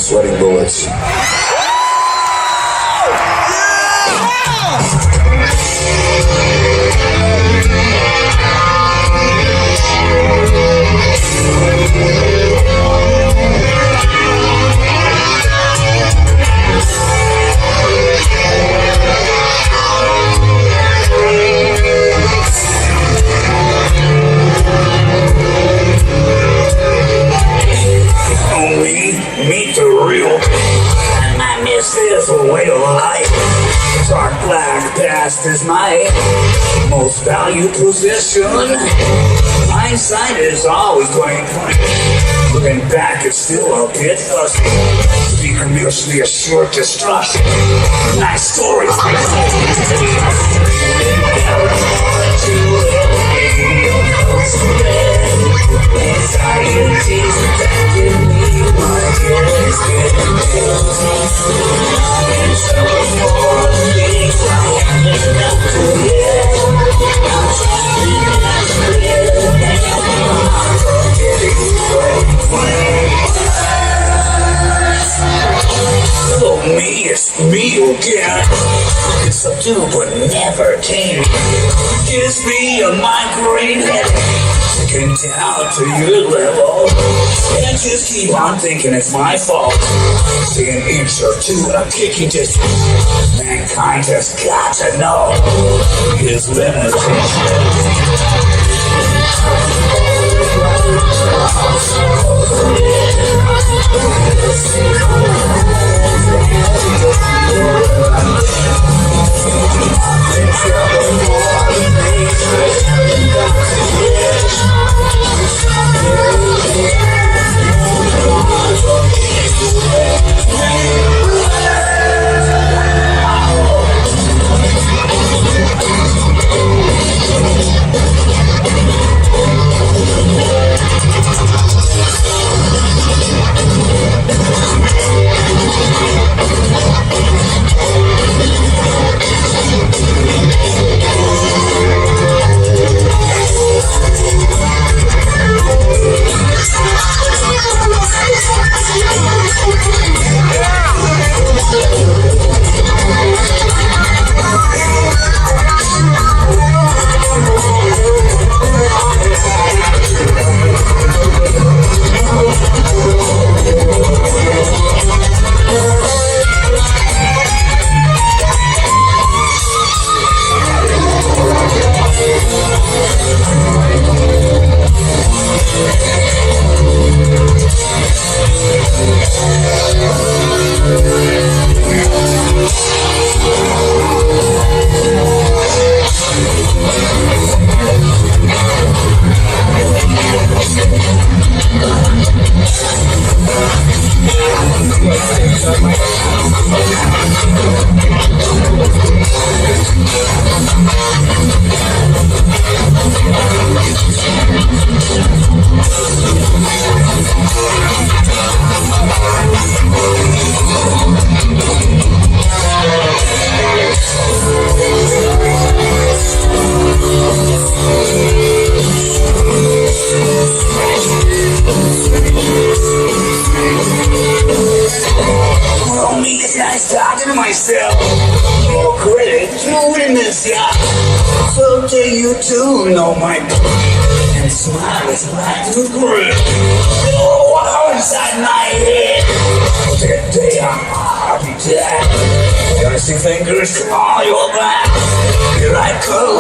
sweating bullets. Meet the real, and I miss this way of life. Dark black past is my most valued possession. Hindsight is always 20/20. Looking back, it's still a bit fuzzy. Speaker mutually assured destruction. Nice story. Anxiety's attacking me. My head is getting so for me. I'm enough to live. I'm hello, me, it's me again. It's subdued but never tame. Gives me a migraine headache. Getting down to your level. And just keep on thinking it's my fault. Stay an inch or two a kicking distance. Mankind has got to know his talking to myself. No credit doing this, yeah. So do you too know my and smile is like the grin. Oh, wow, inside my head. Today I'll be dead. Gonna see fingers on your back. Here I go.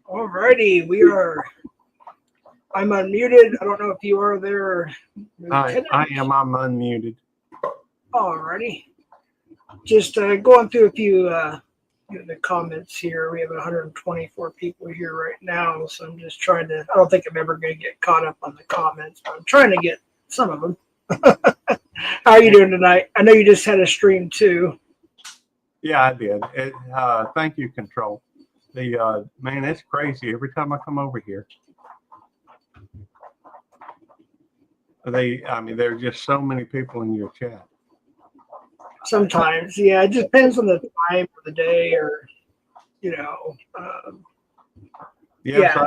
Alrighty, we are. I'm unmuted. I don't know if you are there, I Lieutenant. am. I'm unmuted. Alrighty, just going through a few the comments here. We have 124 people here right now, so I'm just trying to. I don't think I'm ever going to get caught up on the comments, but I'm trying to get some of them. How are you doing tonight? I know you just had a stream too. Yeah, I did. Thank you, Control. Man, it's crazy. Every time I come over here, there's just so many people in your chat. Sometimes, yeah, it just depends on the time of the day, or Yes, yeah.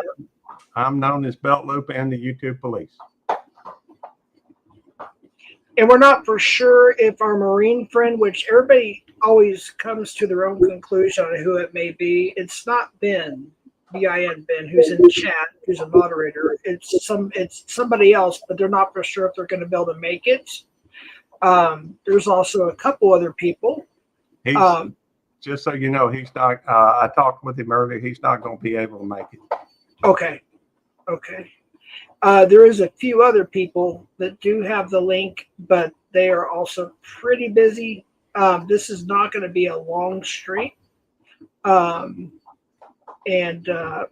I'm known as Belt Loop and the YouTube Police. And we're not for sure if our Marine friend, which everybody always comes to their own conclusion on who it may be. It's not Ben, B-I-N, Ben, who's in the chat, who's a moderator. It's somebody else, but they're not for sure if they're going to be able to make it. There's also a couple other people. Just so you know, he's not. I talked with him earlier. He's not going to be able to make it. Okay. There is a few other people that do have the link, but they are also pretty busy. This is not going to be a long stream. And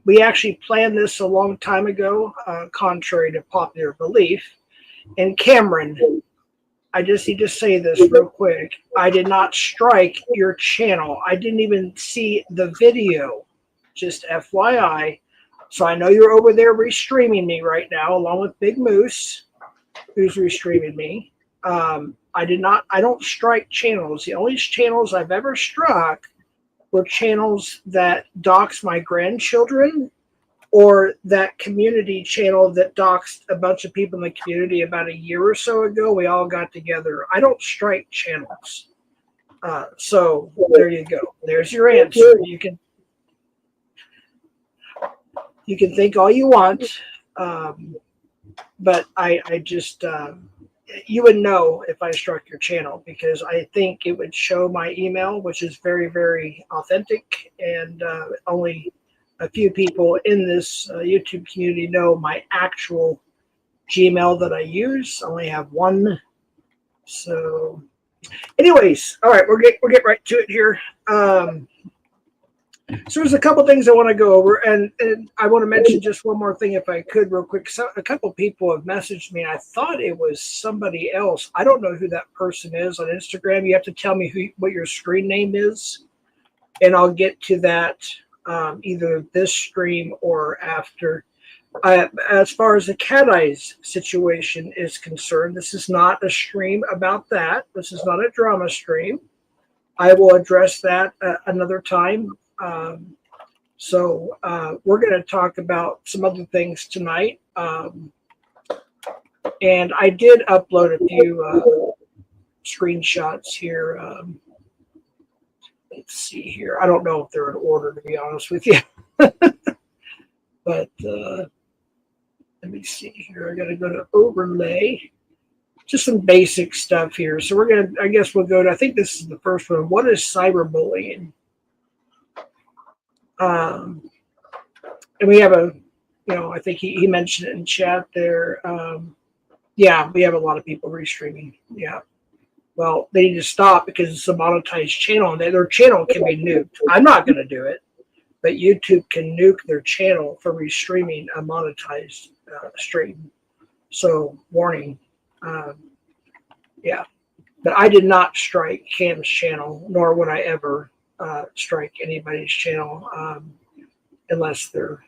we actually planned this a long time ago, contrary to popular belief. And Cameron, I just need to say this real quick. I did not strike your channel. I didn't even see the video, just FYI. So I know you're over there restreaming me right now, along with Big Moose, who's restreaming me. I don't strike channels. The only channels I've ever struck were channels that dox my grandchildren, or that community channel that doxed a bunch of people in the community about a year or so ago. We all got together. I don't strike channels. So there you go. There's your answer. You can think all you want, but I just you would know if I struck your channel, because I think it would show my email, which is very, very authentic, and only a few people in this YouTube community know my actual Gmail that I use. I only have one. So anyways, all right, we'll get right to it here. So there's a couple things I want to go over, and I want to mention just one more thing if I could real quick. So a couple people have messaged me. I thought it was somebody else. I don't know who that person is on Instagram. You have to tell me what your screen name is, and I'll get to that either this stream or after. As far as the Cat Eyes situation is concerned, this is not a stream about that. This is not a drama stream. I will address that another time. So we're going to talk about some other things tonight. And I did upload a few screenshots here. Let's see here. I don't know if they're in order, to be honest with you. But let me see here. I got to go to overlay. Just some basic stuff here. So we're going to, I guess we'll go to, I think this is the first one. What is cyberbullying? And we have I think he mentioned it in chat there. Yeah, we have a lot of people restreaming. Yeah. Well, they need to stop because it's a monetized channel, and their channel can be nuked. I'm not going to do it, but YouTube can nuke their channel for restreaming a monetized stream. So, warning. Yeah. But I did not strike Cam's channel, nor would I ever strike anybody's channel unless they're,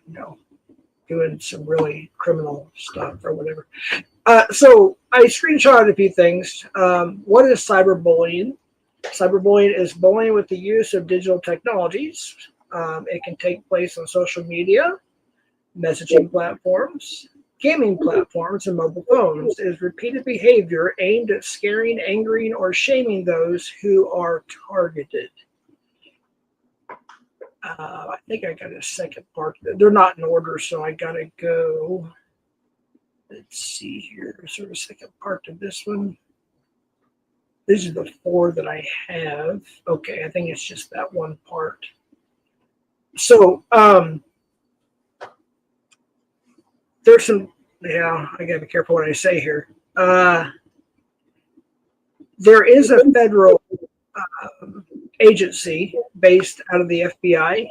doing some really criminal stuff or whatever. So I screenshotted a few things. What is cyberbullying? Cyberbullying is bullying with the use of digital technologies. It can take place on social media, messaging platforms, gaming platforms, and mobile phones. It is repeated behavior aimed at scaring, angering, or shaming those who are targeted. I think I got a second part. They're not in order, so I got to go. Let's see here. Is there a second part to this one? These are the 4 that I have. Okay, I think it's just that one part. So there's some, yeah, I gotta be careful what I say here. There is a federal agency based out of the FBI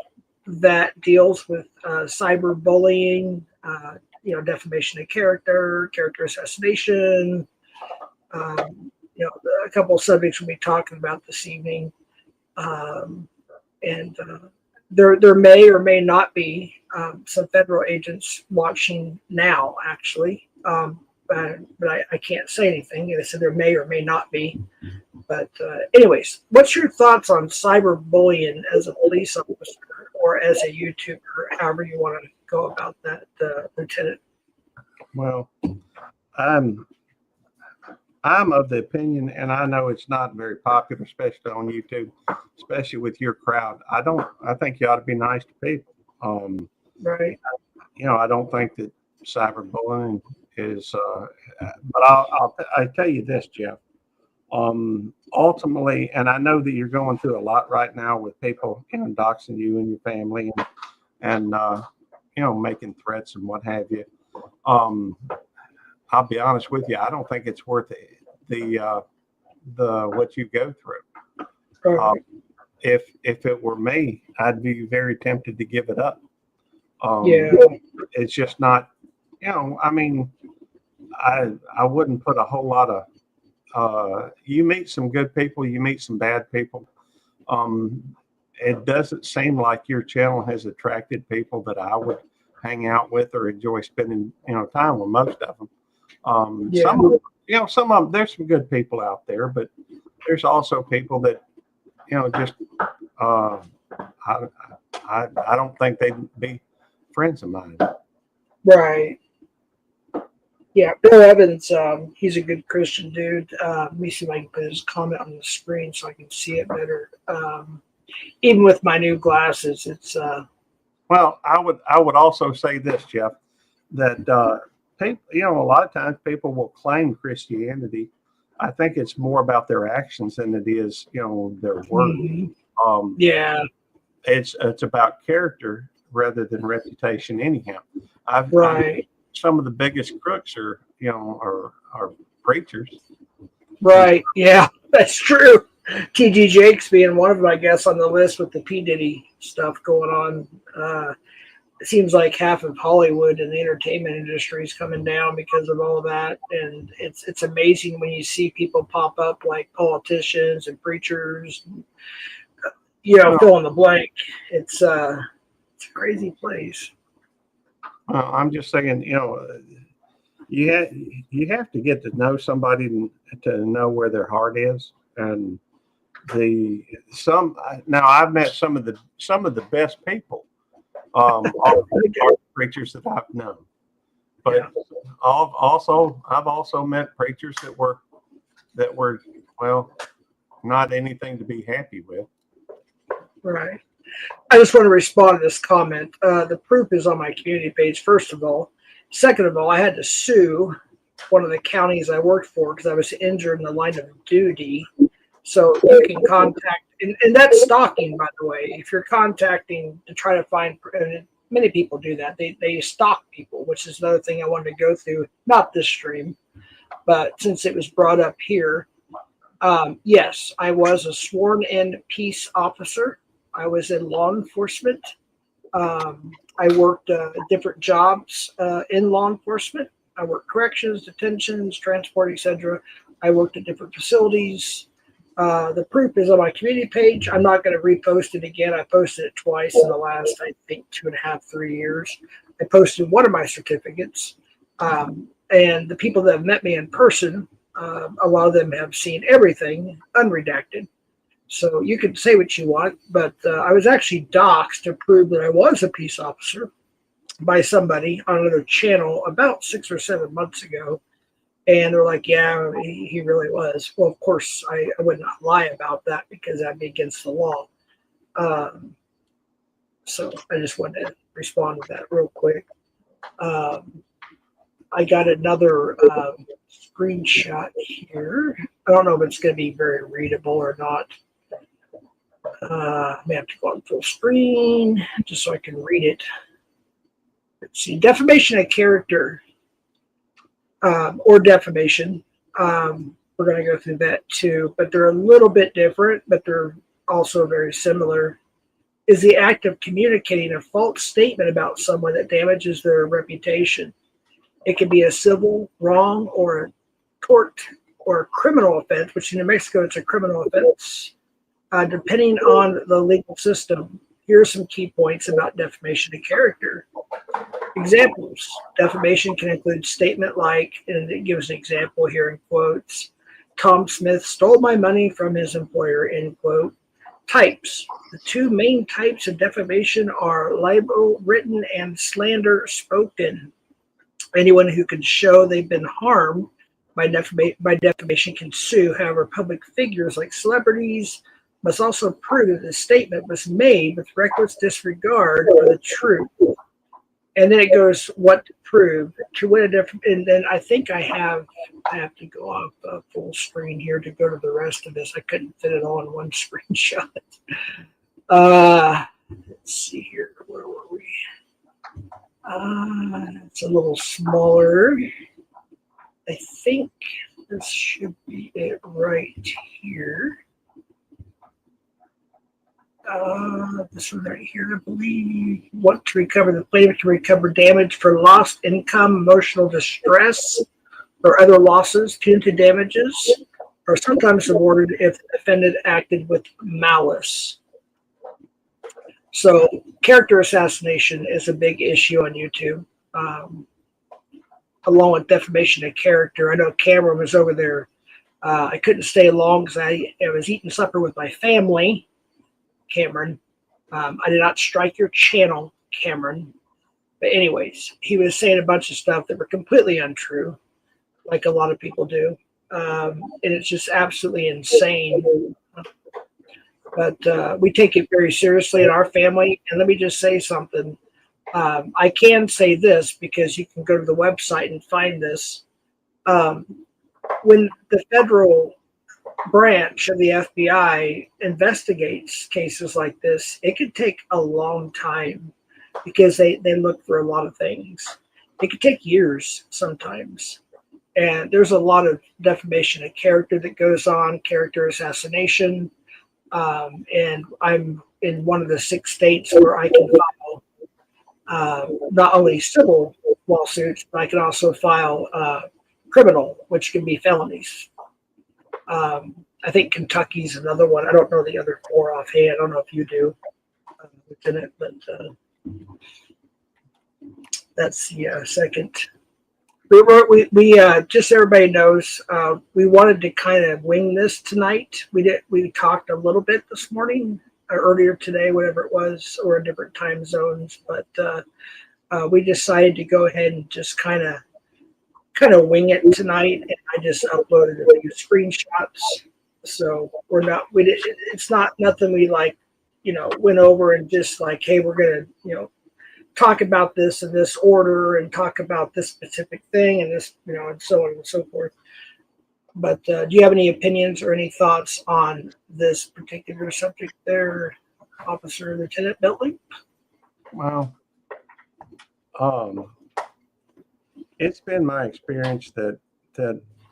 that deals with cyberbullying, defamation of character, character assassination, a couple of subjects we'll be talking about this evening. And there may or may not be some federal agents watching now, actually. But I can't say anything. I said there may or may not be. But anyways, what's your thoughts on cyberbullying as a police officer or as a YouTuber, however you want to go about that, Lieutenant? Well, I'm of the opinion, and I know it's not very popular, especially on YouTube, especially with your crowd. I think you ought to be nice to people. Right. I don't think that cyberbullying is, but I'll tell you this, Jeff. Ultimately, and I know that you're going through a lot right now with people, doxing you and your family and making threats and what have you. I'll be honest with you. I don't think it's worth the what you go through. If it were me, I'd be very tempted to give it up. Yeah, it's just not. I mean, I wouldn't put a whole lot of. You meet some good people, you meet some bad people. It doesn't seem like your channel has attracted people that I would hang out with or enjoy spending time with. Most of them. Some of them, there's some good people out there, but there's also people that just I don't think they'd be friends of mine. right. Yeah, Bill Evans, he's a good Christian dude. Let me see if I can put his comment on the screen so I can see it better. Even with my new glasses, it's well, I would also say this, Jeff, that people, a lot of times people will claim Christianity. I think it's more about their actions than it is, their words. mm-hmm. Yeah, it's about character rather than reputation. Anyhow, right. Some of the biggest crooks are preachers. Right. Yeah, that's true. T.D. Jakes being one of them, I guess, on the list with the P. Diddy stuff going on. It seems like half of Hollywood and the entertainment industry is coming down because of all of that. And it's amazing when you see people pop up like politicians and preachers, fill in the blank. It's a crazy place. I'm just saying, you have to get to know somebody to know where their heart is. And now I've met some of the best people, are preachers that I've known. But yeah. I've also met preachers that were not anything to be happy with. Right. I just want to respond to this comment. The proof is on my community page, first of all. Second of all, I had to sue one of the counties I worked for because I was injured in the line of duty. So you can contact, and that's stalking, by the way. If you're contacting to try to find, and many people do that, they stalk people, which is another thing I wanted to go through, not this stream, but since it was brought up here. Yes, I was a sworn-in peace officer. I was in law enforcement. I worked different jobs in law enforcement. I worked corrections, detentions, transport, etc. I worked at different facilities. The proof is on my community page. I'm not going to repost it again. I posted it twice in the last, I think, 2.5, 3 years. I posted one of my certificates. And the people that have met me in person, a lot of them have seen everything unredacted. So you can say what you want, but I was actually doxxed to prove that I was a peace officer by somebody on another channel about 6 or 7 months ago. And they're like, yeah, he really was. Well, of course, I would not lie about that because that'd be against the law. So I just wanted to respond to that real quick. I got another screenshot here. I don't know if it's going to be very readable or not. I may have to go on full screen just so I can read it. let's see, defamation of character or defamation. We're going to go through that too, but they're a little bit different, but they're also very similar. Is the act of communicating a false statement about someone that damages their reputation. It can be a civil wrong or a tort or a criminal offense, which in New Mexico it's a criminal offense, depending on the legal system. Here are some key points about defamation of character. Examples. Defamation can include statement like, and it gives an example here in quotes, Tom Smith stole my money from his employer, end quote. Types. The two main types of defamation are libel written and slander spoken. Anyone who can show they've been harmed by defamation can sue. However, public figures like celebrities must also prove that the statement was made with reckless disregard for the truth. And then it goes what to prove to win and then I think I have to go off full screen here to go to the rest of this. I couldn't fit it all in one screenshot. Let's see here. Where were we? It's a little smaller. I think this should be it right here. This one right here, I believe. Want to recover the plaintiff to recover damage for lost income, emotional distress, or other losses. Punitive damages are sometimes awarded if the defendant acted with malice. So, character assassination is a big issue on YouTube, along with defamation of character. I know Cameron was over there. I couldn't stay long because I was eating supper with my family. Cameron, I did not strike your channel, Cameron. But anyways, he was saying a bunch of stuff that were completely untrue, like a lot of people do. And it's just absolutely insane. But we take it very seriously in our family. And let me just say something. I can say this because you can go to the website and find this. When the federal branch of the FBI investigates cases like this, it could take a long time because they look for a lot of things. It could take years sometimes. And there's a lot of defamation of character that goes on, character assassination. And I'm in one of the 6 states where I can file not only civil lawsuits, but I can also file criminal, which can be felonies. I think Kentucky's another one. I don't know the other 4 offhand. I don't know if you do, Lieutenant, but that's the second. We just so everybody knows, we wanted to kind of wing this tonight. We talked a little bit this morning, or earlier today, whatever it was, or in different time zones, but we decided to go ahead and just kind of wing it tonight, and I just uploaded a few screenshots. So it's not nothing we went over and just like, hey, we're gonna talk about this in this order and talk about this specific thing and this and so on and so forth. But do you have any opinions or any thoughts on this particular subject there, Officer Lieutenant Bentley? Well, it's been my experience that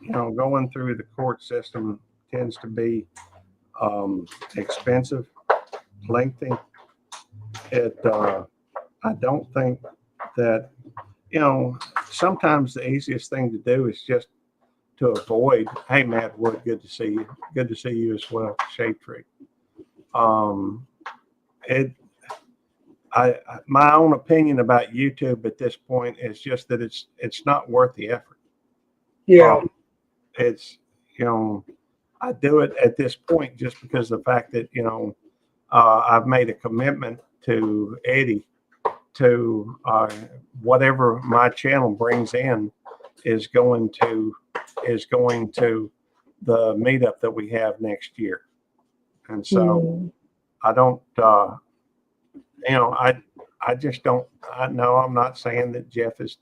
going through the court system tends to be expensive, lengthy. I don't think that sometimes the easiest thing to do is just to avoid. Hey, Matt Wood, good to see you. Good to see you as well, Shade Tree. My own opinion about YouTube at this point is just that it's not worth the effort. Yeah. It's I do it at this point just because of the fact that I've made a commitment to Eddie to whatever my channel brings in is going to the meetup that we have next year. And so I don't I just don't. I know I'm not saying that Jeff is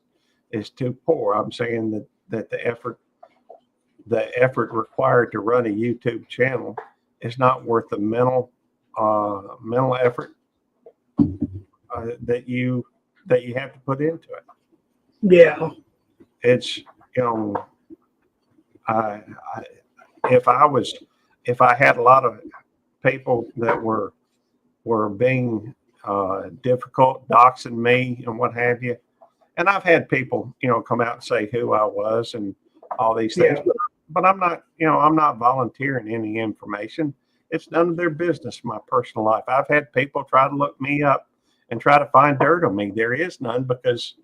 too poor. I'm saying that the effort required to run a YouTube channel is not worth the mental effort that you that you have to put into it. Yeah. It's, I if I had a lot of people that were being difficult, doxing me and what have you, and I've had people, come out and say who I was and all these things, Yeah. but I'm not, I'm not volunteering any information. It's none of their business, my personal life. I've had people try to look me up and try to find dirt on me. There is none because,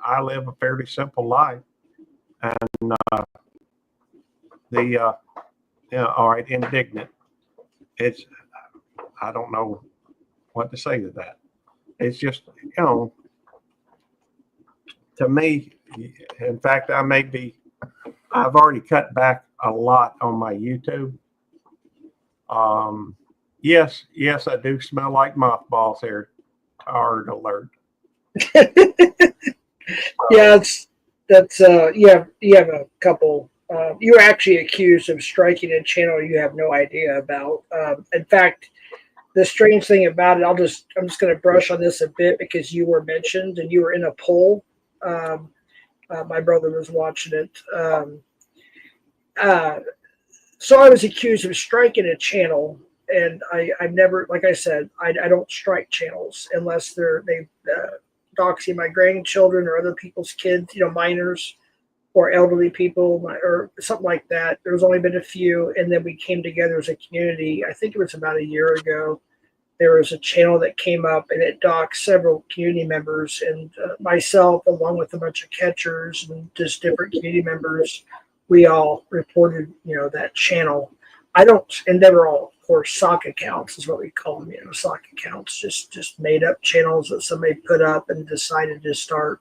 I live a fairly simple life. And all right, indignant. It's, I don't know what to say to that. It's just, to me, in fact, I've already cut back a lot on my YouTube. Yes, I do smell like mothballs here. Hard alert. Yeah, that's you have a couple. You were actually accused of striking a channel you have no idea about. In fact, the strange thing about it, I'm just going to brush on this a bit because you were mentioned and you were in a poll. My brother was watching it. So I was accused of striking a channel, and I've never, like I said, I don't strike channels unless they doxing my grandchildren or other people's kids, minors or elderly people or something like that. There's only been a few, and then we came together as a community. I think it was about a year ago. There was a channel that came up, and it doxed several community members, and myself, along with a bunch of catchers and just different community members, we all reported, that channel. I don't, and they were all, of course, sock accounts is what we call them, sock accounts, just made up channels that somebody put up and decided to start,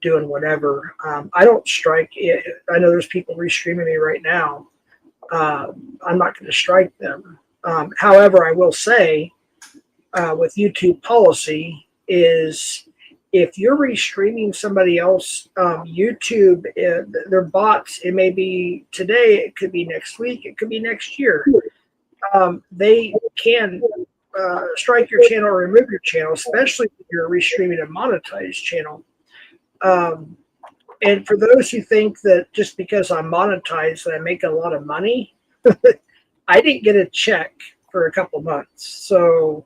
doing whatever. I don't strike it. I know there's people restreaming me right now. I'm not going to strike them. However, I will say with YouTube policy is if you're restreaming somebody else, YouTube, their bots, it may be today, it could be next week, it could be next year. They can strike your channel or remove your channel, especially if you're restreaming a monetized channel. And for those who think that just because I'm monetized that I make a lot of money, I didn't get a check for a couple months. So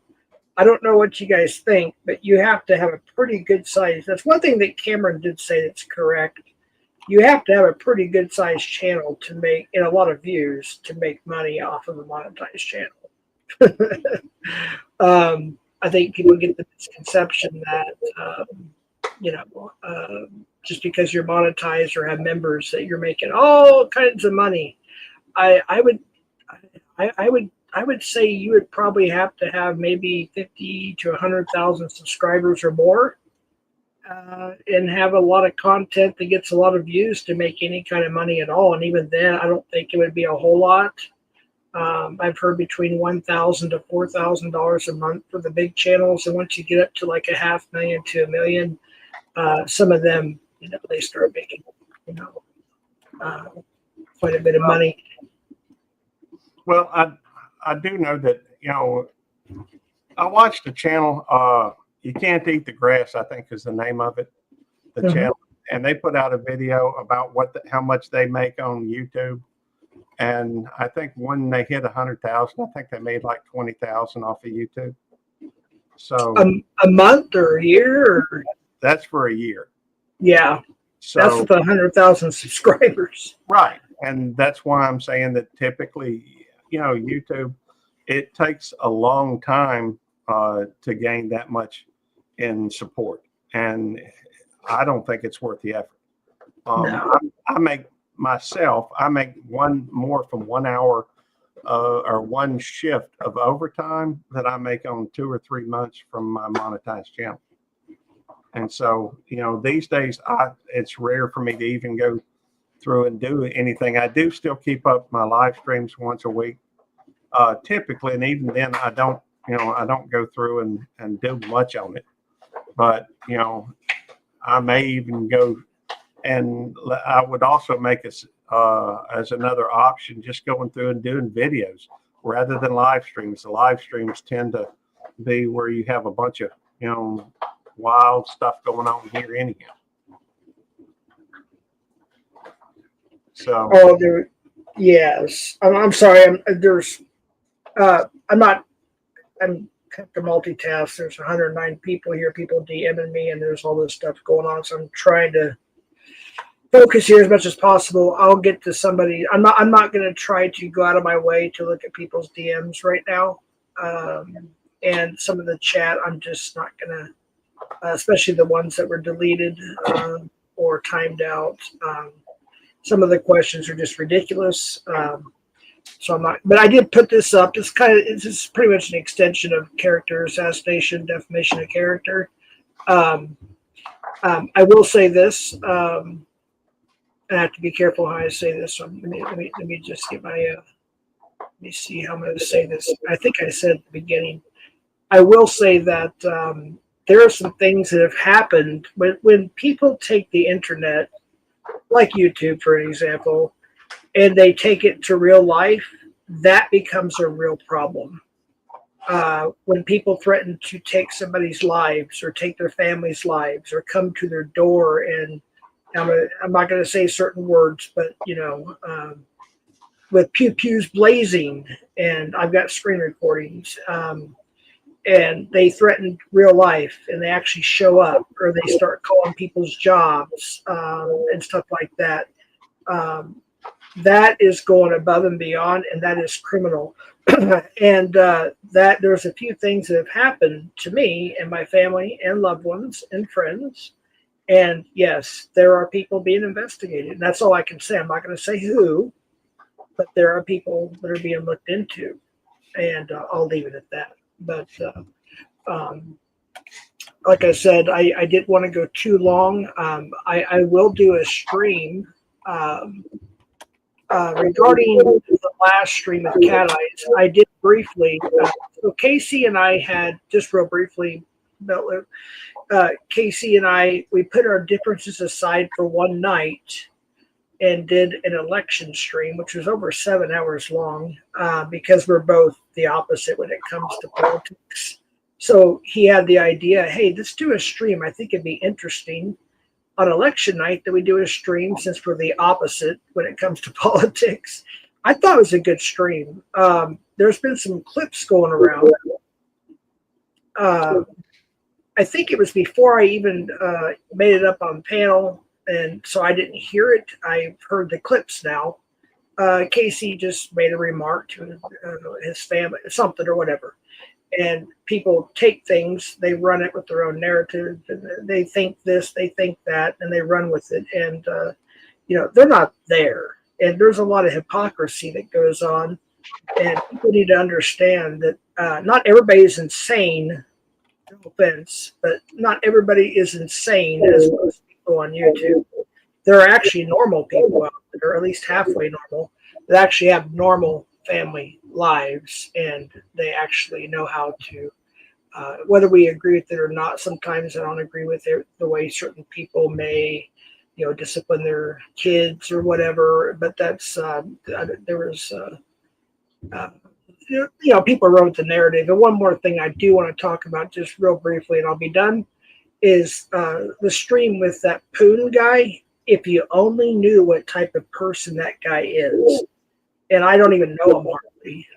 I don't know what you guys think, but you have to have a pretty good size. That's one thing that Cameron did say that's correct. You have to have a pretty good sized channel to make, and a lot of views to make money off of a monetized channel. I think people get the misconception that, just because you're monetized or have members that you're making all kinds of money. I would say you would probably have to have maybe 50 to 100,000 subscribers or more, and have a lot of content that gets a lot of views to make any kind of money at all. And even then, I don't think it would be a whole lot. I've heard between $1,000 to $4,000 a month for the big channels, and once you get up to like $500,000 to $1 million, some of them, they start making, quite a bit of money. Well, I do know that, I watched a channel, You Can't Eat the Grass, I think is the name of it, the channel. And they put out a video about how much they make on YouTube. And I think when they hit 100,000, I think they made like 20,000 off of YouTube. So a month or a year? Or? That's for a year. Yeah. So, that's with 100,000 subscribers. Right. And that's why I'm saying that typically, YouTube, it takes a long time to gain that much in support. And I don't think it's worth the effort. No. I make one more from 1 hour or one shift of overtime that I make on 2 or 3 months from my monetized channel. And so, these days it's rare for me to even go through and do anything. I do still keep up my live streams once a week, typically, and even then I don't go through and do much on it. But I may even go, and I would also make it as another option, just going through and doing videos rather than live streams. The live streams tend to be where you have a bunch of wild stuff going on here anyhow. So, Oh, yes. I'm sorry. I'm have to multitask. There's 109 people here, people DMing me, and there's all this stuff going on. So I'm trying to focus here as much as possible. I'll get to somebody. I'm not going to try to go out of my way to look at people's DMs right now. And some of the chat, I'm just not going to, especially the ones that were deleted or timed out. Some of the questions are just ridiculous. So I'm not, but I did put this up. It's just pretty much an extension of character assassination, defamation of character. I will say this. I have to be careful how I say this. So let me just get my. Let me see how I'm going to say this. I think I said at the beginning. I will say that there are some things that have happened when people take the internet, like YouTube, for example, and they take it to real life. That becomes a real problem. When people threaten to take somebody's lives or take their family's lives or come to their door, and I'm not going to say certain words, but with pew pews blazing, and I've got screen recordings, and they threaten real life, and they actually show up, or they start calling people's jobs and stuff like that. That is going above and beyond, and that is criminal. And that there's a few things that have happened to me and my family and loved ones and friends. And yes, there are people being investigated. And that's all I can say. I'm not going to say who, but there are people that are being looked into, and I'll leave it at that. But like I said, I didn't want to go too long. I will do a stream regarding the last stream of Cat Eyes. I did briefly. So Casey and I had, just real briefly, Casey and I, we put our differences aside for one night and did an election stream, which was over 7 hours long, because we're both the opposite when it comes to politics. So he had the idea, hey, let's do a stream. I think it'd be interesting on election night that we do a stream, since we're the opposite when it comes to politics. I thought it was a good stream. There's been some clips going around. I think it was before I even made it up on panel, and so I didn't hear it. I've heard the clips now. Casey just made a remark to his family, something or whatever. And people take things, they run it with their own narrative, and they think this, they think that, and they run with it. And, they're not there. And there's a lot of hypocrisy that goes on. And people need to understand that not everybody is insane, no offense, but not everybody is insane as most people on YouTube. There are actually normal people out there, or at least halfway normal, that actually have normal family lives, and they actually know how to, whether we agree with it or not. Sometimes I don't agree with it, the way certain people may, discipline their kids or whatever, but that's, there was, people wrote the narrative. And one more thing I do want to talk about just real briefly, and I'll be done, is the stream with that Poon guy. If you only knew what type of person that guy is, and I don't even know him hardly,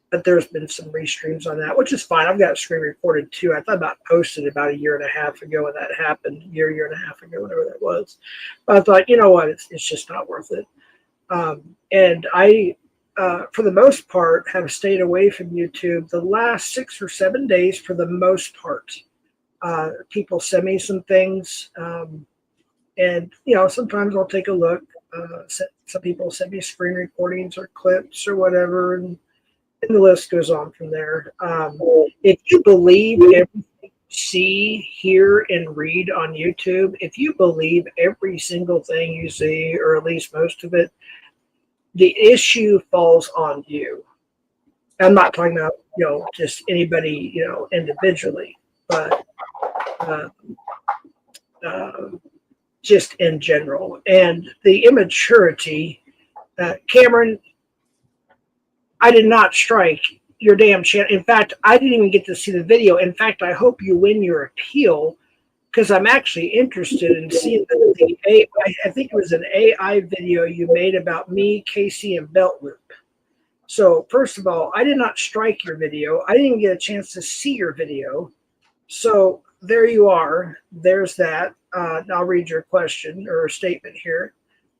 but there's been some restreams on that, which is fine. I've got a screen recorded too. I thought about posted about a year and a half ago when that happened, year and a half ago, whatever that was. But I thought, you know what, it's just not worth it. And I, for the most part, have stayed away from YouTube the last 6 or 7 days for the most part. People send me some things, and sometimes I'll take a look. Some people send me screen recordings or clips or whatever, and the list goes on from there. If you believe everything you see, hear, and read on YouTube, if you believe every single thing you see, or at least most of it, the issue falls on you. I'm not talking about just anybody individually, but just in general. And the immaturity, Cameron, I did not strike your damn channel. In fact, I didn't even get to see the video. In fact, I hope you win your appeal because I'm actually interested in seeing the AI. I think it was an AI video you made about me, Casey, and Belt Loop. So first of all, I did not strike your video. I didn't get a chance to see your video. So there you are. There's that. I'll read your question or statement here.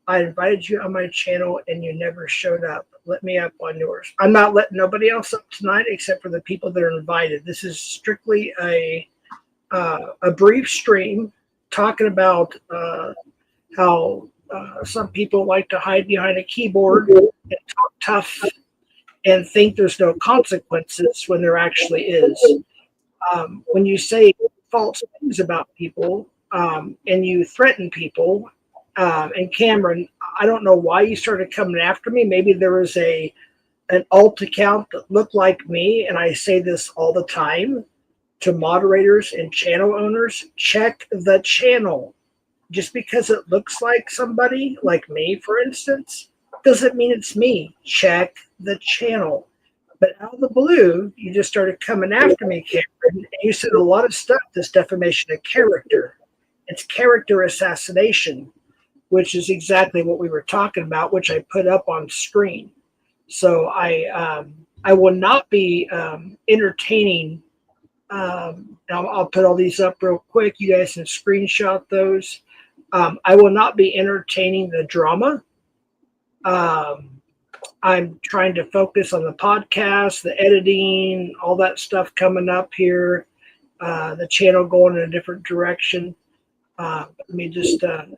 I invited you on my channel and you never showed up. Let me up on yours. I'm not letting nobody else up tonight except for the people that are invited. This is strictly a brief stream talking about how some people like to hide behind a keyboard and talk tough and think there's no consequences when there actually is. When you say false things about people and you threaten people, and Cameron, I don't know why you started coming after me. Maybe there was an alt account that looked like me, and I say this all the time to moderators and channel owners: check the channel. Just because it looks like somebody, like me, for instance, doesn't mean it's me. Check the channel. But out of the blue, you just started coming after me, Cameron, and you said a lot of stuff that's defamation of character. It's character assassination, which is exactly what we were talking about, which I put up on screen. So I will not be entertaining. I'll put all these up real quick. You guys can screenshot those. I will not be entertaining the drama. I'm trying to focus on the podcast, the editing, all that stuff coming up here, the channel going in a different direction. Let me just, you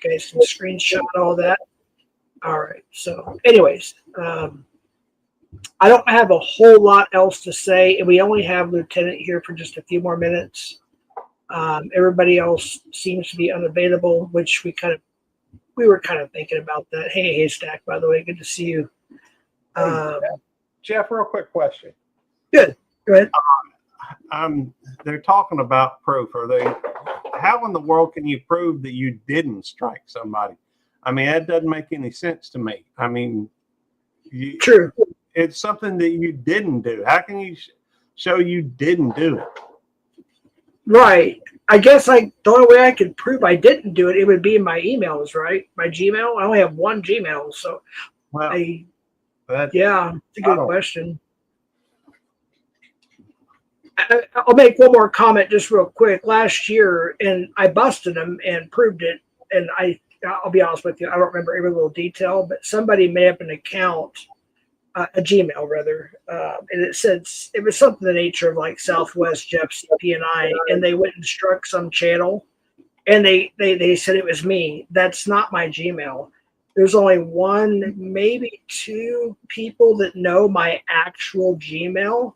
guys can screenshot all that. All right. So anyways, I don't have a whole lot else to say. And we only have Lieutenant here for just a few more minutes. Everybody else seems to be unavailable, which we were kind of thinking about that. Hey, Haystack, by the way, good to see you. Jeff, real quick question. Good. Go ahead. They're talking about proof. How in the world can you prove that you didn't strike somebody? I mean, that doesn't make any sense to me. I mean, True. It's something that you didn't do. How can you show you didn't do it? Right. I guess the only way I could prove I didn't do it, it would be in my emails, right? My Gmail. I only have one Gmail, so Well, yeah, it's a good question. I'll make one more comment just real quick. Last year, and I busted them and proved it. And I'll be honest with you, I don't remember every little detail, but somebody made up an account, a Gmail rather, and it said it was something in the nature of like Southwest Jeff CP&I, and they went and struck some channel, and they said it was me. That's not my Gmail. There's only one, maybe two people that know my actual Gmail.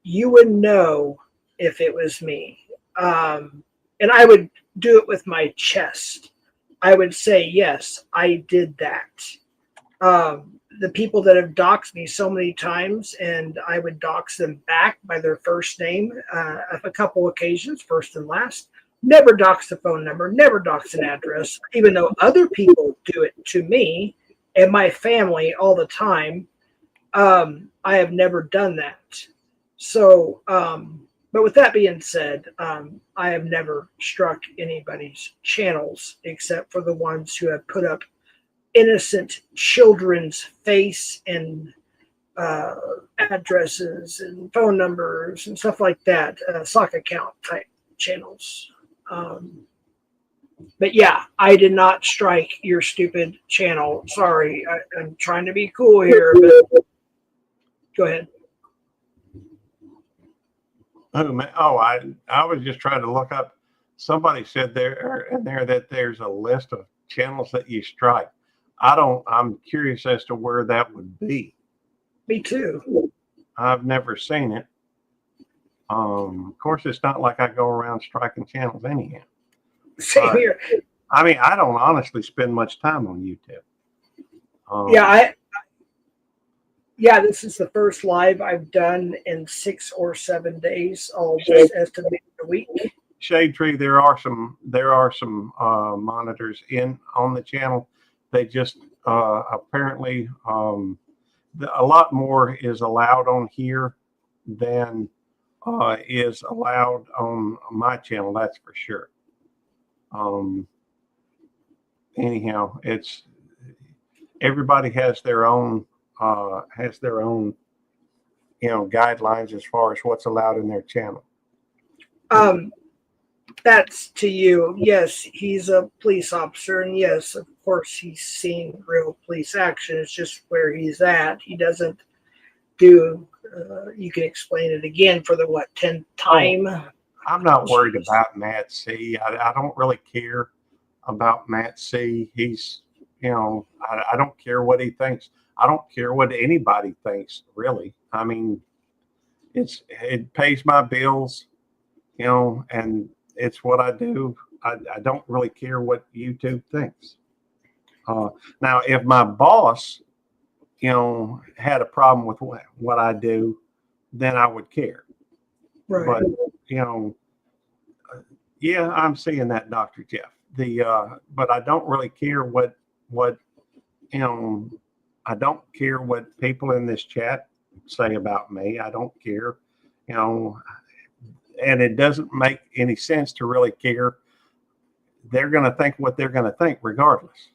You would know if it was me. And I would do it with my chest. I would say, yes, I did that. The people that have doxed me so many times, and I would dox them back by their first name a couple occasions, first and last. Never dox the phone number, never dox an address, even though other people do it to me and my family all the time. I have never done that. So, but with that being said, I have never struck anybody's channels except for the ones who have put up innocent children's face and addresses and phone numbers and stuff like that, sock account type channels. But yeah, I did not strike your stupid channel. Sorry, I'm trying to be cool here, but go ahead. Oh, man. I was just trying to look up. Somebody said there that there's a list of channels that you strike. I'm curious as to where that would be. Me too. I've never seen it. Of course, it's not like I go around striking channels anyhow. Same here. I mean, I don't honestly spend much time on YouTube. This is the first live I've done in 6 or 7 days. I'll just estimate a week. Shade Tree, there are some monitors on the channel. They just apparently a lot more is allowed on here than is allowed on my channel. That's for sure. Anyhow, it's everybody has their own guidelines as far as what's allowed in their channel. That's to you. Yes, he's a police officer, and yes, of course, he's seen real police action. It's just where he's at. He doesn't do. You can explain it again for the 10th time. I'm not worried about Matt C. I don't really care about Matt C. He's, I don't care what he thinks. I don't care what anybody thinks, really. I mean, it pays my bills, and it's what I do. I don't really care what YouTube thinks. Now, if my boss, had a problem with what I do, then I would care. Right. But, yeah, I'm seeing that, Dr. Jeff. But I don't really care what I don't care what people in this chat say about me. I don't care, and it doesn't make any sense to really care. They're going to think what they're going to think regardless.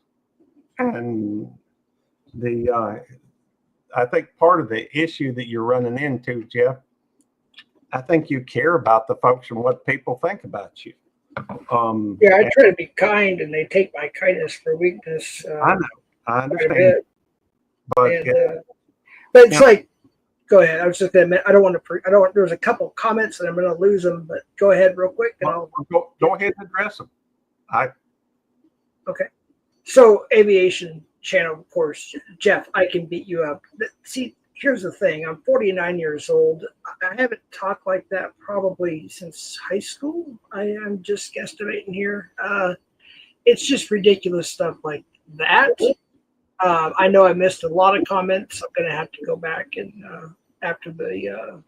And I think part of the issue that you're running into, Jeff, I think you care about the folks and what people think about you. Yeah, I try to be kind, and they take my kindness for weakness. I know, I understand, but it's like, go ahead. I was just gonna admit, I don't want to. There's a couple of comments, and I'm going to lose them. But go ahead, real quick, and I'll go ahead and address them. Okay. So, aviation channel, of course, Jeff. I can beat you up. See, here's the thing. I'm 49 years old. I haven't talked like that probably since high school. I'm just guesstimating here. It's just ridiculous stuff like that. I know I missed a lot of comments. I'm going to have to go back and after the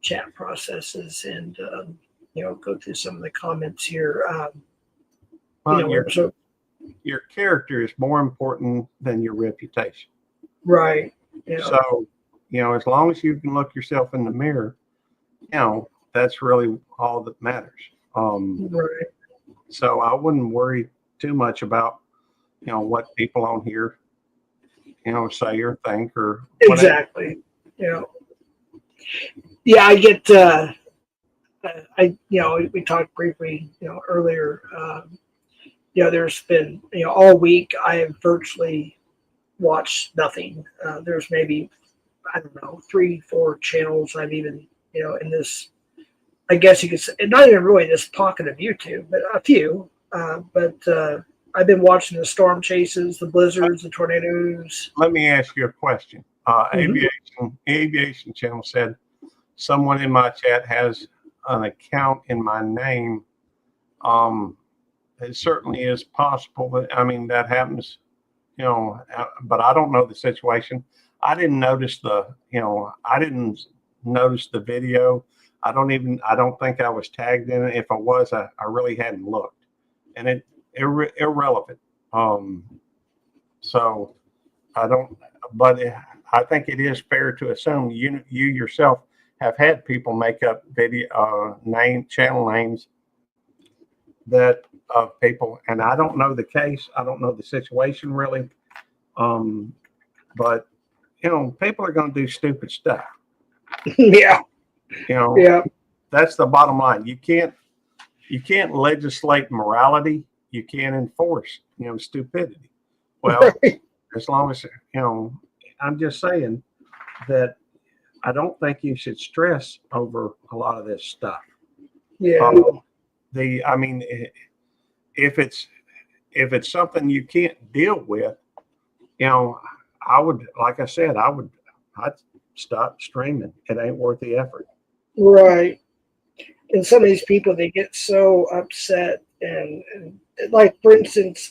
chat processes and go through some of the comments here. Your character is more important than your reputation. Right. So, as long as you can look yourself in the mirror, that's really all that matters. Right. So I wouldn't worry too much about, what people on here, say or think or whatever. Exactly. Yeah, I get, we talked briefly, earlier, there's been, all week I have virtually watched nothing. There's maybe, I don't know, 3-4 channels I've even, in this, I guess you could say, not even really this pocket of YouTube, but a few. But I've been watching the storm chases, the blizzards, the tornadoes. Let me ask you a question. Aviation channel said someone in my chat has an account in my name. It certainly is possible, but that happens, but I don't know the situation. I didn't notice the video. I don't think I was tagged in it. If I was, I really hadn't looked, and it irrelevant. So I don't, but I think it is fair to assume you yourself have had people make up channel names that of people, and I don't know the case. I don't know the situation really. But people are going to do stupid stuff. Yeah. Yeah. That's the bottom line. You can't legislate morality. You can't enforce, stupidity. Well, Right. As long as, I'm just saying that I don't think you should stress over a lot of this stuff. Yeah. If it's something you can't deal with, I would, like I said, I'd stop streaming. It ain't worth the effort. Right. And some of these people, they get so upset and like, for instance,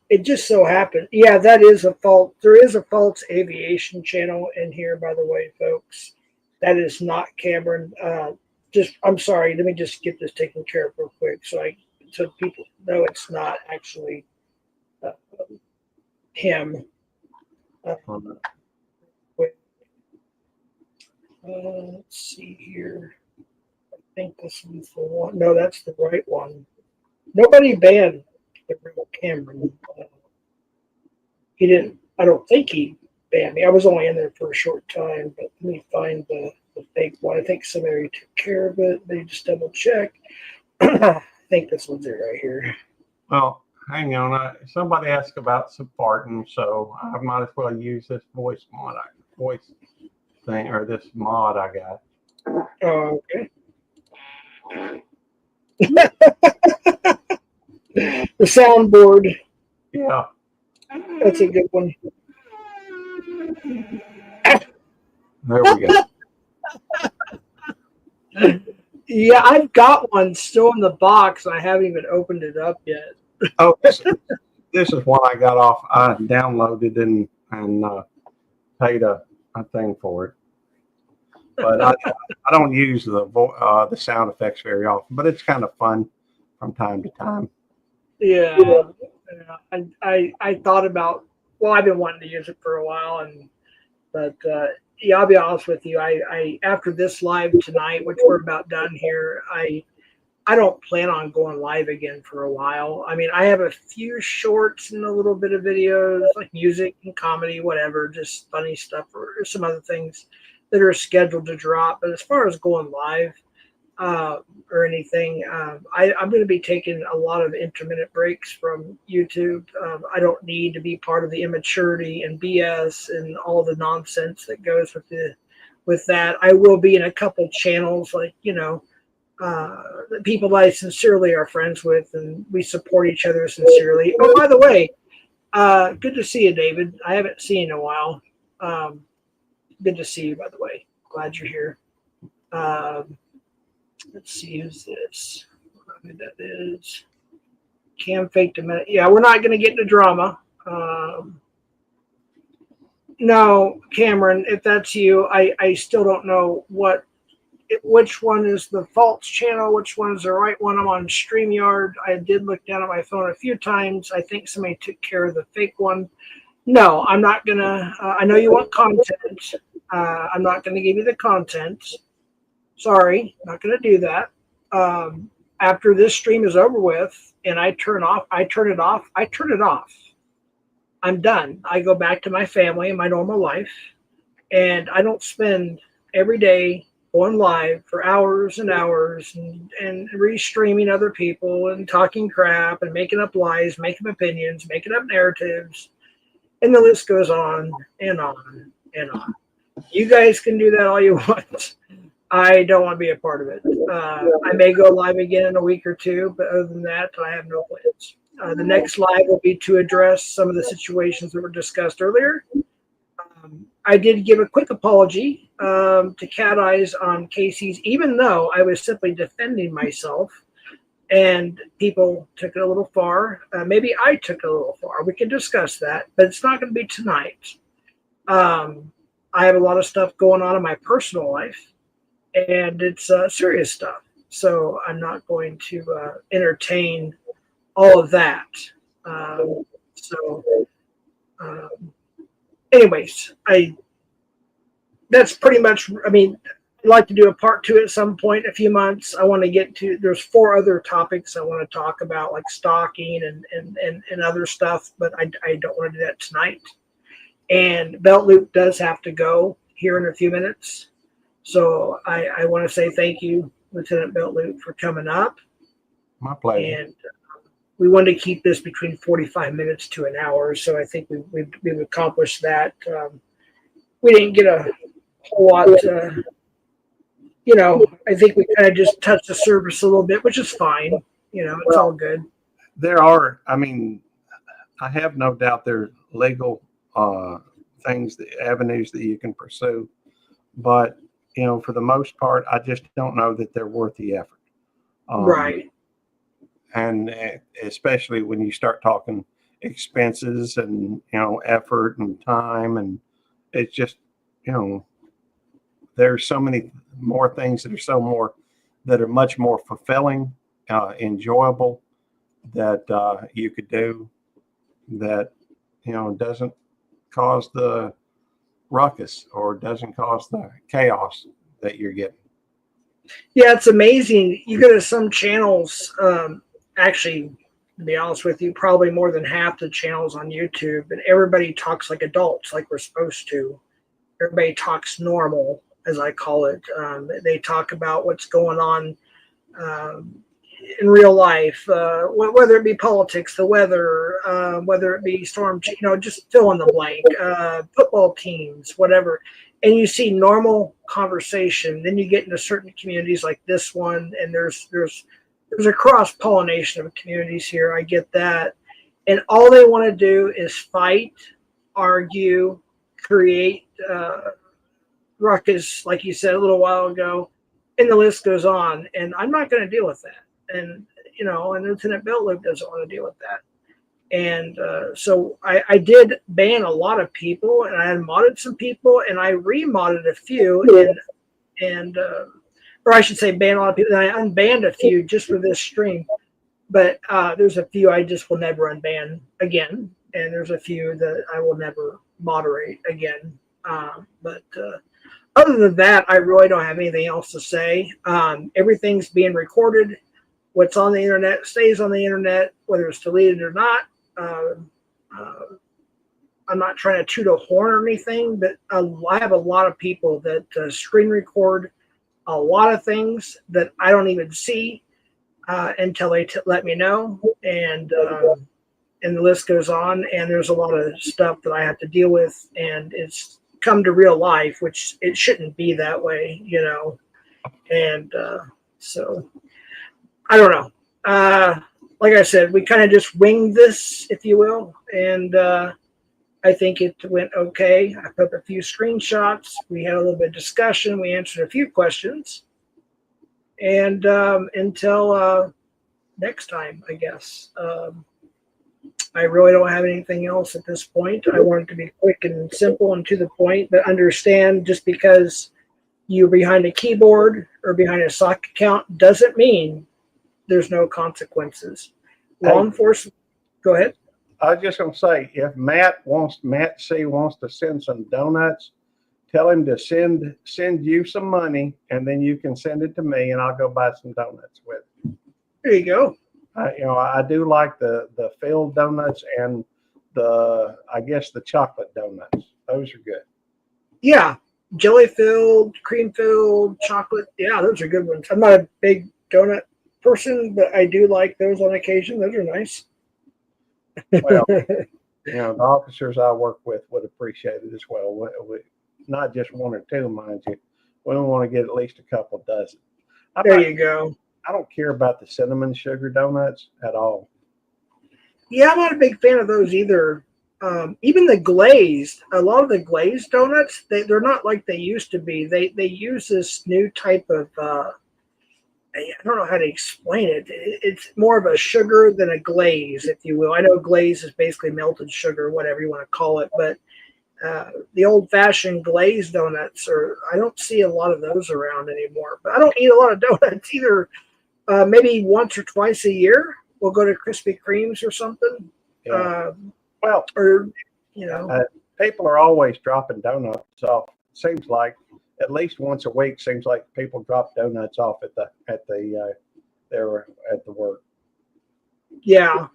it just so happened. Yeah, that is a fault. There is a false aviation channel in here, by the way, folks. That is not Cameron. I'm sorry. Let me just get this taken care of real quick, so people know it's not actually him. Wait, Let's see here. I think this one's the one. No, that's the right one. Nobody banned the real Cameron. He didn't. I don't think he banned me. I was only in there for a short time, but let me find the fake one. I think somebody took care of it. They just double check. I think this one's it right here. Well, hang on. Somebody asked about supporting, so I might as well use this voice thing, or this mod I got. Oh, okay. The soundboard. Yeah. That's a good one. There we go. Yeah, I've got one still in the box. I haven't even opened it up yet. Oh, this is one I got off. I downloaded and paid a thing for it. But I don't use the sound effects very often. But it's kind of fun from time to time. Yeah. I thought about. Well, I've been wanting to use it for a while, but yeah, I'll be honest with you. I after this live tonight, which we're about done here, I don't plan on going live again for a while. I mean, I have a few shorts and a little bit of videos, like music and comedy, whatever, just funny stuff or some other things that are scheduled to drop. But as far as going live or anything, I'm going to be taking a lot of intermittent breaks from YouTube. I don't need to be part of the immaturity and BS and all the nonsense that goes with that. I will be in a couple channels, like the people that I sincerely are friends with, and we support each other sincerely. Oh, by the way, good to see you, David. I haven't seen you in a while. Good to see you, by the way. Glad you're here. Let's see, who's this? I don't know who that is. Cam faked a minute. Yeah, we're not going to get into drama. No, Cameron, if that's you, I still don't know which one is the false channel, which one is the right one. I'm on StreamYard. I did look down at my phone a few times. I think somebody took care of the fake one. No, I'm not going to. I know you want content. I'm not going to give you the content. Sorry, not going to do that. After this stream is over with and I turn it off. I'm done. I go back to my family and my normal life, and I don't spend every day going live for hours and hours and re-streaming other people and talking crap and making up lies, making up opinions, making up narratives, and the list goes on and on and on. You guys can do that all you want. I don't want to be a part of it. I may go live again in a week or two, but other than that, I have no plans. The next live will be to address some of the situations that were discussed earlier. I did give a quick apology to Cat Eyes on Casey's, even though I was simply defending myself, and people took it a little far. Maybe I took it a little far. We can discuss that, but it's not going to be tonight. I have a lot of stuff going on in my personal life, and it's serious stuff. So I'm not going to entertain all of that. Anyways, that's pretty much, I mean, I'd like to do a part 2 at some point in a few months. I want to get to, there's 4 other topics I want to talk about, like stalking and other stuff, but I don't want to do that tonight. And Belt Loop does have to go here in a few minutes. So I want to say thank you, Lieutenant Belt Loop, for coming up. My pleasure. And we wanted to keep this between 45 minutes to an hour. So I think we've accomplished that. We didn't get a whole lot, I think we kind of just touched the surface a little bit, which is fine. It's all good. There are, I have no doubt there are legal things, avenues that you can pursue. But, for the most part, I just don't know that they're worth the effort. Right. And especially when you start talking expenses and, effort and time, and it's just, there's so many more things that are much more fulfilling, enjoyable, that you could do that, doesn't cause the ruckus or doesn't cause the chaos that you're getting. Yeah, it's amazing. You go to some channels, actually, to be honest with you, probably more than half the channels on YouTube, and everybody talks like adults, like we're supposed to. Everybody talks normal, as I call it. They talk about what's going on in real life, whether it be politics, the weather, whether it be storm, just fill in the blank, football teams, whatever. And you see normal conversation. Then you get into certain communities like this one, and there's a cross pollination of communities here. I get that, and all they want to do is fight, argue, create ruckus, like you said a little while ago, and the list goes on. And I'm not going to deal with that. And and Lieutenant Beltloop doesn't want to deal with that. And so I did ban a lot of people, and I unmodded some people, and I remodded a few, and or I should say ban a lot of people, and I unbanned a few just for this stream. But there's a few I just will never unban again, and there's a few that I will never moderate again. But other than that, I really don't have anything else to say. Everything's being recorded. What's on the internet stays on the internet, whether it's deleted or not. I'm not trying to toot a horn or anything, but I have a lot of people that screen record a lot of things that I don't even see until they let me know, and the list goes on. And there's a lot of stuff that I have to deal with, and it's come to real life, which it shouldn't be that way, And so I don't know. Like I said, we kind of just winged this, if you will, and I think it went okay. I put up a few screenshots. We had a little bit of discussion. We answered a few questions. And until next time, I guess. I really don't have anything else at this point. I want it to be quick and simple and to the point, but understand just because you're behind a keyboard or behind a sock account doesn't mean there's no consequences. Law enforcement, go ahead. I was just going to say, if Matt C wants to send some donuts, tell him to send you some money, and then you can send it to me, and I'll go buy some donuts with it. There you go. I do like the filled donuts and the chocolate donuts. Those are good. Yeah, jelly filled, cream filled, chocolate. Yeah, those are good ones. I'm not a big donut person, but I do like those on occasion. Those are nice. Well, the officers I work with would appreciate it as well. We, not just one or two, mind you. We want to get at least a couple dozen. There you go. I don't care about the cinnamon sugar donuts at all. Yeah, I'm not a big fan of those either. Even the glazed, a lot of the glazed donuts, they're not like they used to be. They use this new type of, I don't know how to explain it. It's more of a sugar than a glaze, if you will. I know glaze is basically melted sugar, whatever you want to call it, but the old-fashioned glazed donuts I don't see a lot of those around anymore. But I don't eat a lot of donuts either. Maybe once or twice a year, we'll go to Krispy Kremes or something. Yeah. People are always dropping donuts off. It seems like at least once a week. Seems like people drop donuts off at the work. Yeah.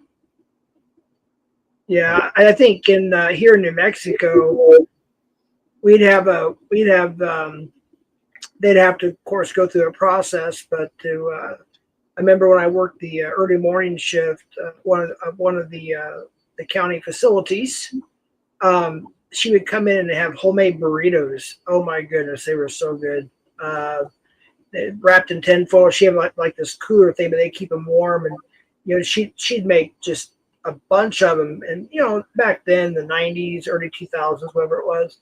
Yeah, I think in here in New Mexico, they'd have to, of course, go through a process. But I remember when I worked the early morning shift, one of the county facilities, she would come in and have homemade burritos. Oh my goodness, they were so good. Wrapped in tinfoil. She had like this cooler thing, but they keep them warm, and she'd make just a bunch of them. And back then, the 90s, early 2000s, whatever it was,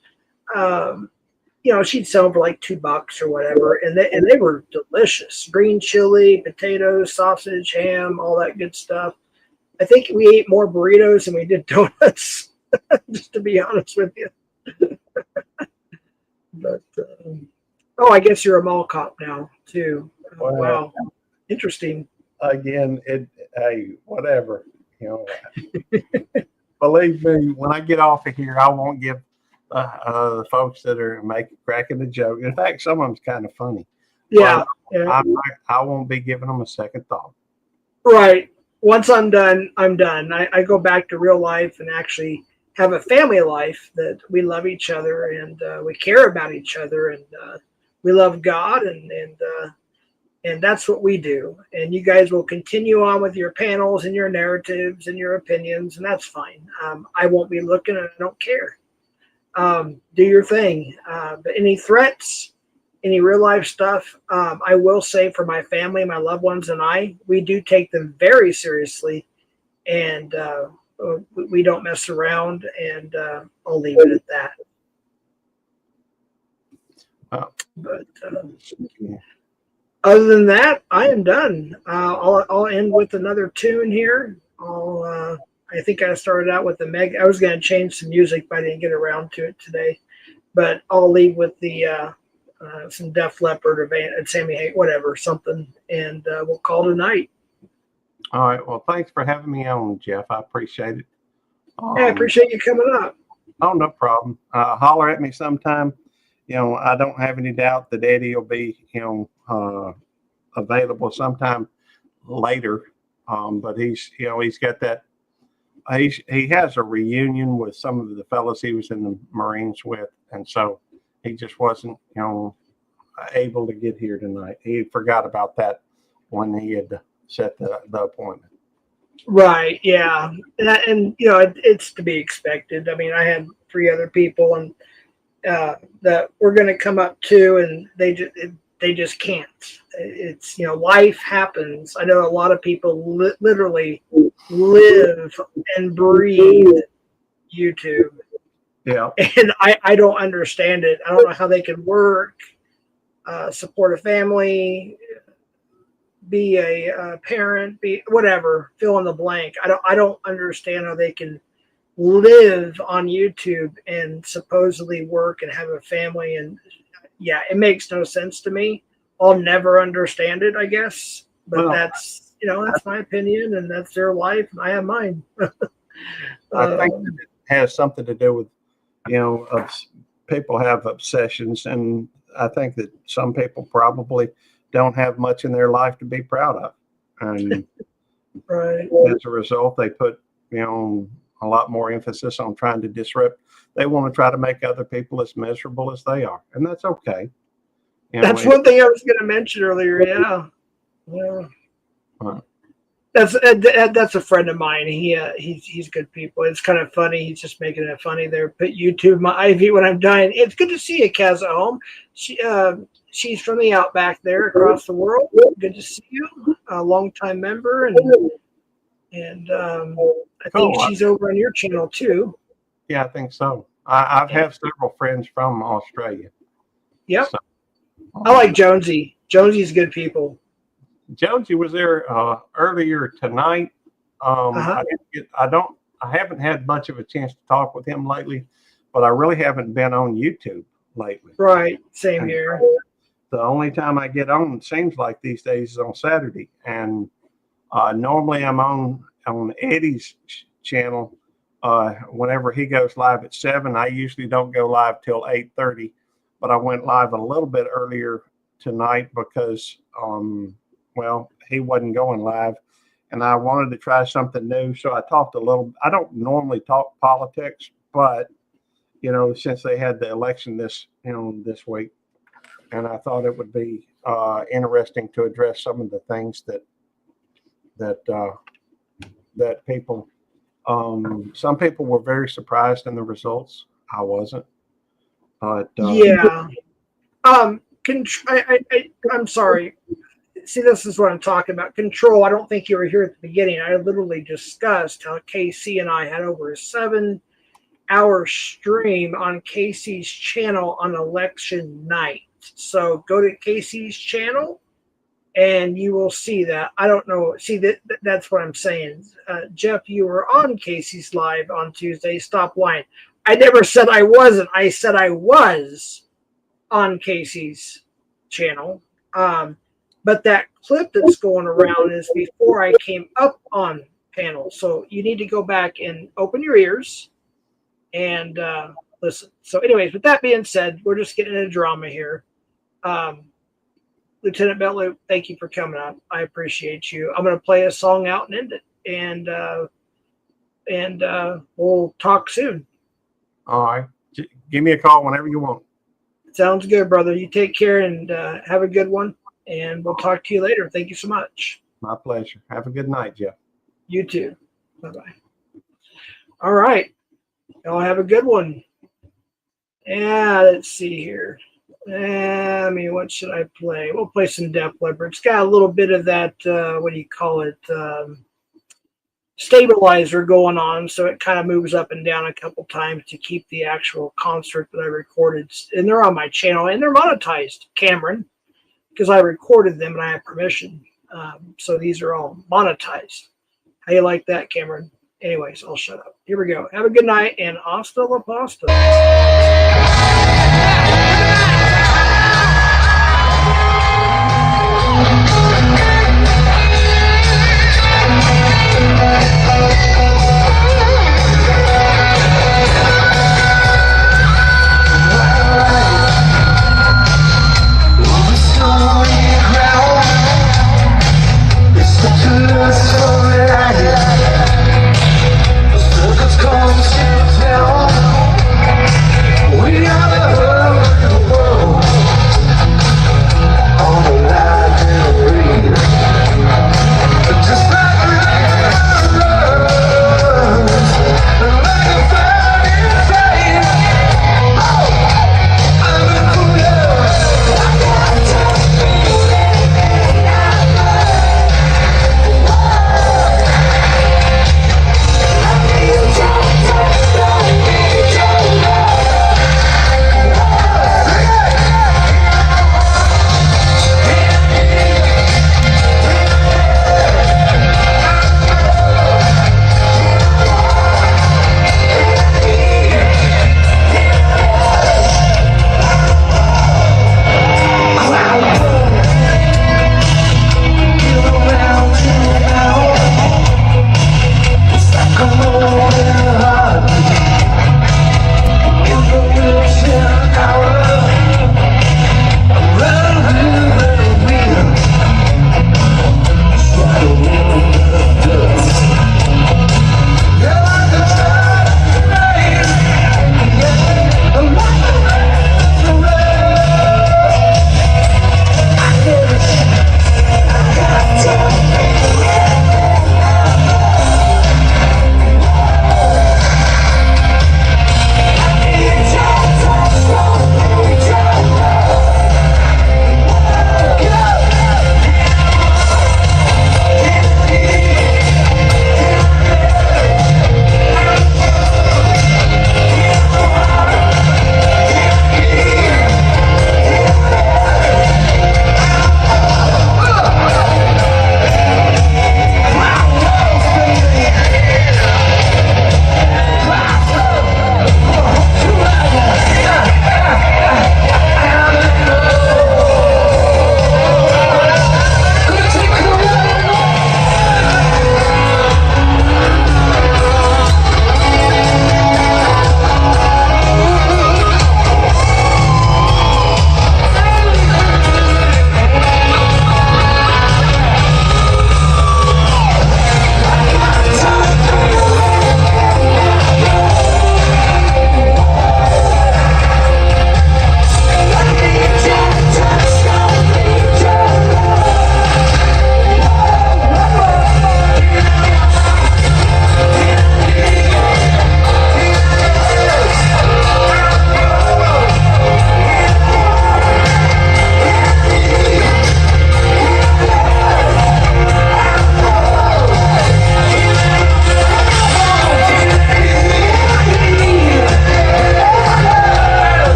she'd sell them for like $2 or whatever, and they were delicious. Green chili, potatoes, sausage, ham, all that good stuff. I think we ate more burritos than we did donuts, just to be honest with you. But I guess you're a mall cop now too. Wow, interesting. Again, whatever. Believe me, when I get off of here, I won't give the folks that are cracking the joke. In fact, some of them's kind of funny. Yeah, But yeah. I won't be giving them a second thought. Right. Once I'm done, I'm done. I go back to real life and actually have a family life that we love each other and we care about each other and we love God and that's what we do. And you guys will continue on with your panels and your narratives and your opinions, and that's fine. I won't be looking and I don't care. Do your thing. But any threats, any real life stuff, I will say for my family, my loved ones, and we do take them very seriously, and we don't mess around. And I'll leave it at that. But Yeah. other than that, I am done. I'll end with another tune here. I think I started out with the Meg. I was going to change some music, but I didn't get around to it today. But I'll leave with the some Def Leppard or Sammy Hagar, whatever, something, and we'll call it a night. All right. Well, thanks for having me on, Jeff. I appreciate it. Yeah, I appreciate you coming up. Oh, no problem. Holler at me sometime. I don't have any doubt that Eddie will be, available sometime later. But he's got that. He has a reunion with some of the fellas he was in the Marines with, and so he just wasn't, able to get here tonight. He forgot about that when he had set the appointment. Right. Yeah. And it's to be expected. I mean, I had 3 other people and that we're going to come up to, and they just can't. It's life happens. I know a lot of people literally live and breathe YouTube. Yeah. And I don't understand it. I don't know how they can work, support a family, be a parent, be whatever, fill in the blank. I don't understand how they can live on YouTube and supposedly work and have a family. And yeah, it makes no sense to me. I'll never understand it, I guess. But that's my opinion and that's their life. And I have mine. I think that it has something to do with, people have obsessions, and I think that some people probably don't have much in their life to be proud of. And right. As a result, they put, a lot more emphasis on trying to disrupt. They want to try to make other people as miserable as they are. And that's okay. That's one thing I was going to mention earlier. Yeah. Huh. That's a friend of mine. He's good people. It's kind of funny. He's just making it funny there. Put YouTube my IV when I'm dying. It's good to see you, Kaz, at home. She's from the outback there across the world. Good to see you. A longtime member, and I think she's over on your channel too. Yeah, I think so. I've had several friends from Australia. Yep. So, I like Jonesy. Jonesy's good people. Jonesy was there earlier tonight. I haven't had much of a chance to talk with him lately, but I really haven't been on YouTube lately. Right. Same here. The only time I get on, it seems like these days, is on Saturday. And normally I'm on Eddie's channel whenever he goes live at 7. I usually don't go live till 8:30, but I went live a little bit earlier tonight because he wasn't going live, and I wanted to try something new. So I talked a little. I don't normally talk politics, but since they had the election this week, and I thought it would be interesting to address some of the things that people. Some people were very surprised in the results. I wasn't. But yeah. I'm sorry. See, this is what I'm talking about. Control. I don't think you were here at the beginning. I literally discussed how KC and I had over a 7-hour stream on KC's channel on election night. So go to KC's channel and you will see that. I don't know. See, that's what I'm saying. Jeff, you were on KC's live on Tuesday. Stop lying. I never said I wasn't. I said I was on KC's channel. But that clip that's going around is before I came up on panel. So you need to go back and open your ears and listen. So anyways, with that being said, we're just getting into drama here. Lieutenant Bentley, thank you for coming up. I appreciate you. I'm going to play a song out and end it. And we'll talk soon. All right. Give me a call whenever you want. Sounds good, brother. You take care and have a good one. And we'll talk to you later. Thank you so much. My pleasure. Have a good night, Jeff. You too. Bye-bye. All right. Y'all have a good one. Yeah, let's see here. What should I play? We'll play some Def Leppard. It's got a little bit of that, what do you call it, stabilizer going on, so it kind of moves up and down a couple times to keep the actual concert that I recorded. And they're on my channel, and they're monetized, Cameron, because I recorded them and I have permission. So these are all monetized. How you like that, Cameron? Anyways, I'll shut up. Here we go. Have a good night, and hasta la pasta.